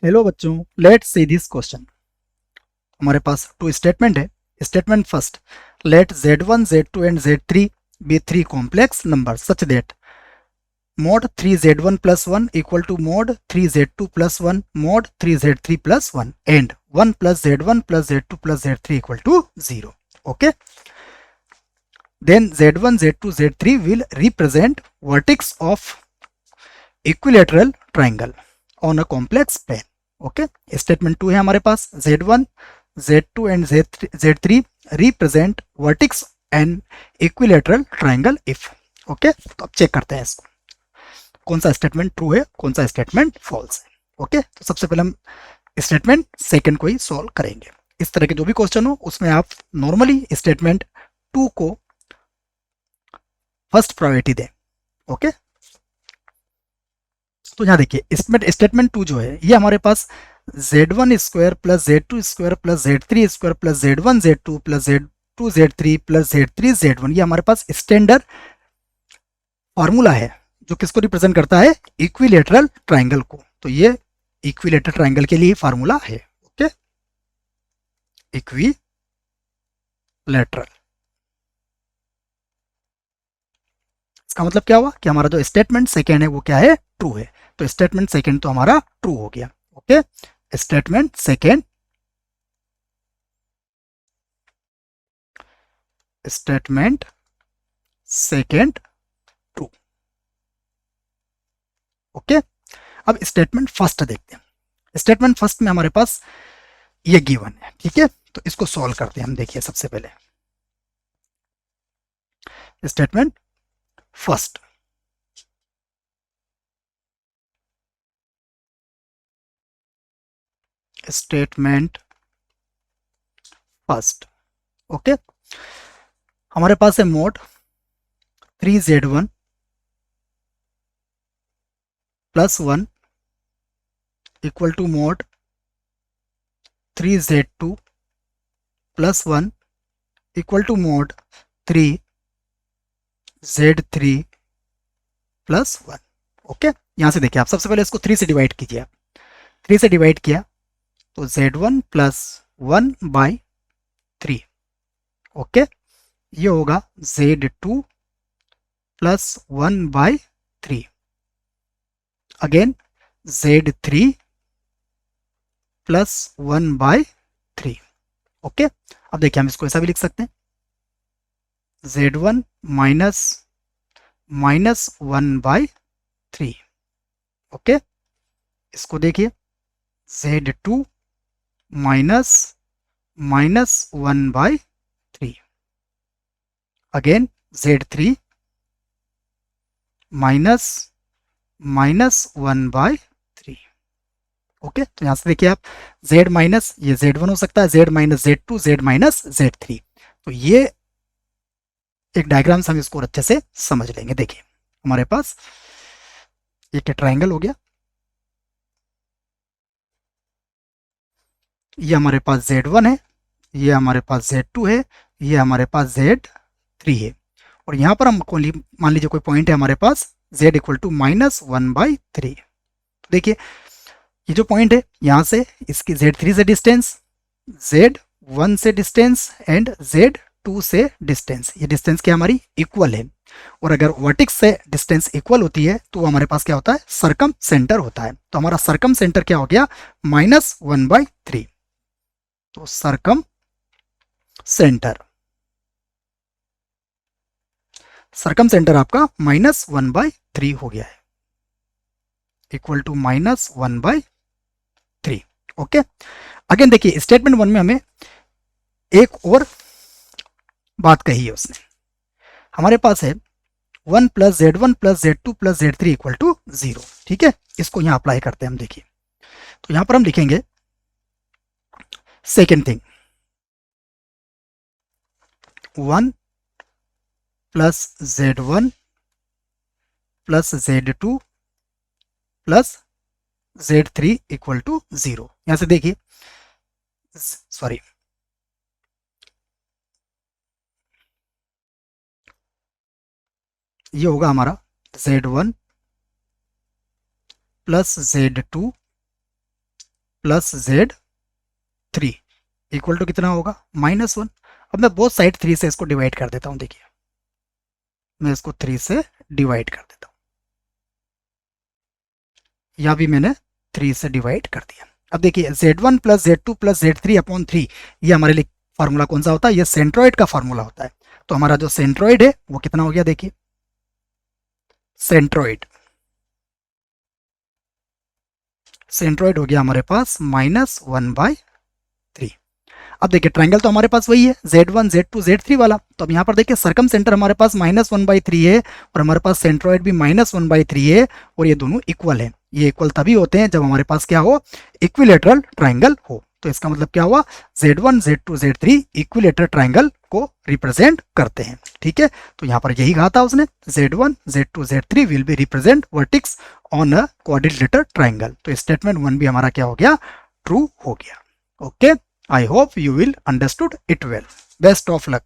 Hello बच्चों, let's see this question. हमारे पास टू स्टेटमेंट है। Statement first, let z1 z2 and z3 be three complex number such that mod 3z1 plus 1 equal to mod 3z2 plus 1 mod 3z3 plus 1 and 1 plus z1 plus z2 plus z3 equal to 0. Okay, then z1 z2 z3 will represent vertex of equilateral triangle on a complex plane. Okay, statement 2 है हमारे पास, z1 z2 and z3 represent vertices and equilateral triangle if. Okay, तो अब check करते हैं इसको, कौन सा statement true है, कौन सा स्टेटमेंट फॉल्स है। ओके, तो सबसे पहले हम स्टेटमेंट सेकंड को ही सॉल्व करेंगे। इस तरह के जो भी क्वेश्चन हो उसमें आप नॉर्मली स्टेटमेंट 2 को फर्स्ट प्रायोरिटी दें। ओके, तो यहाँ देखिए, इसमें स्टेटमेंट 2 जो है ये हमारे पास z1 square plus z2 square plus z3 square plus z1 z2 plus z2 z3 plus z3 z1, ये हमारे पास स्टैंडर्ड फॉर्मूला है जो किसको रिप्रेजेंट करता है, इक्विलेटरल ट्राइंगल को। तो ये इक्विलेटरल ट्राइंगल के लिए फार्मूला है। ओके, इक्विलेटरल, इसका मतलब क्या हुआ कि हमारा जो स्टेटमेंट सेकेंड है वो क्या है, ट्रू है। तो स्टेटमेंट सेकेंड तो हमारा ट्रू हो गया। Okay, statement second, statement second true. Okay, अब स्टेटमेंट फर्स्ट देखते हैं। स्टेटमेंट फर्स्ट में हमारे पास ये गिवन है, ठीक है, तो इसको सॉल्व करते हैं हम। देखिए सबसे पहले statement first, statement first. Okay, हमारे पास है mod 3z1 plus 1 equal to mod 3z2 plus 1 equal to mod 3z3 plus 1। Okay, यहां से देखिए आप सबसे पहले इसको 3 से डिवाइड कीजिए। आप 3 से डिवाइड किया तो z1 प्लस 1 बाई 3। ओके, ये होगा z2 plus 1 by 3, again z3 plus 1 by 3। Okay, अब देखिए हम इसको ऐसा भी लिख सकते हैं, z1 माइनस 1 बाई 3। ओके, इसको देखिए z2 minus 1 by 3, again z3 minus 1 by 3। Okay, तो यहां से देखिए आप z माइनस, ये z1 हो सकता है, z minus z2, z minus z3। तो ये एक डायग्राम से हम इसको अच्छे से समझ लेंगे। देखिए हमारे पास एक ट्राइंगल हो गया, ये हमारे पास z1 है, ये हमारे पास z2 है, ये हमारे पास z3 है, और यहाँ पर हम मान लीजिए कोई पॉइंट है हमारे पास z equal to minus 1 by 3। देखिए ये जो पॉइंट है यहाँ से इसकी z3 से डिस्टेंस, z1 से डिस्टेंस एंड z2 से डिस्टेंस, ये डिस्टेंस क्या हमारी इक्वल है। और अगर वर्टिक्स से डिस्टेंस इक्वल होती है तो हमारे पास क्या होता है, सर्कम सेंटर होता है। तो हमारा सर्कम सेंटर क्या हो गया, माइनस 1 बाई 3। तो सर्कम सेंटर, सर्कम सेंटर आपका माइनस 1 बाई 3 हो गया है, equal to minus 1 by 3। Okay, again देखिए स्टेटमेंट 1 में हमें एक और बात कही है उसने, हमारे पास है 1 plus z1 plus z2 plus z3 equal to 0। ठीक है, इसको यहां अप्लाई करते हैं हम। देखिए तो यहां पर हम लिखेंगे second thing, 1 plus z1 plus z2 plus z3 equal to 0। यहां से देखिए, सॉरी, ये होगा हमारा z1 plus z2 plus Z3 equal to कितना होगा, -1। अब मैं बोथ साइड 3 से इसको डिवाइड कर देता हूं। देखिए मैं इसको 3 से डिवाइड कर देता हूं, या भी मैंने 3 से डिवाइड कर दिया। अब देखिए Z1 plus Z2 plus Z3 upon 3, ये हमारे लिए फार्मूला कौन सा होता है, ये सेंट्रोइड का फार्मूला होता है। तो हमारा जो सेंट्रोइड है वो कितना हो गया, देखिए सेंट्रोइड हो गया हमारे पास -1/3। अब देखिए ट्रायंगल तो हमारे पास वही है Z1 Z2 Z3 वाला, तो अब यहाँ पर देखिए सरकम सेंटर हमारे पास -1/3 है और हमारे पास सेंट्रोइड भी -1/3 है, और ये दोनों इक्वल है। ये इक्वल तभी होते हैं जब हमारे पास क्या हो, इक्विलेटरल ट्रायंगल हो। तो इसका मतलब क्या हुआ, Z1 Z2 Z3 equilateral triangle को रिप्रेजेंट करते हैं। ठीक है, तो यहाँ पर यही कहा था उसने, Z1 Z2 Z3 will be represent vertices on a quadrilateral triangle. तो स्टेटमेंट 1 भी हमारा क्या हो गया, ट्रू हो गया। Okay, I hope you will understood it well. Best of luck.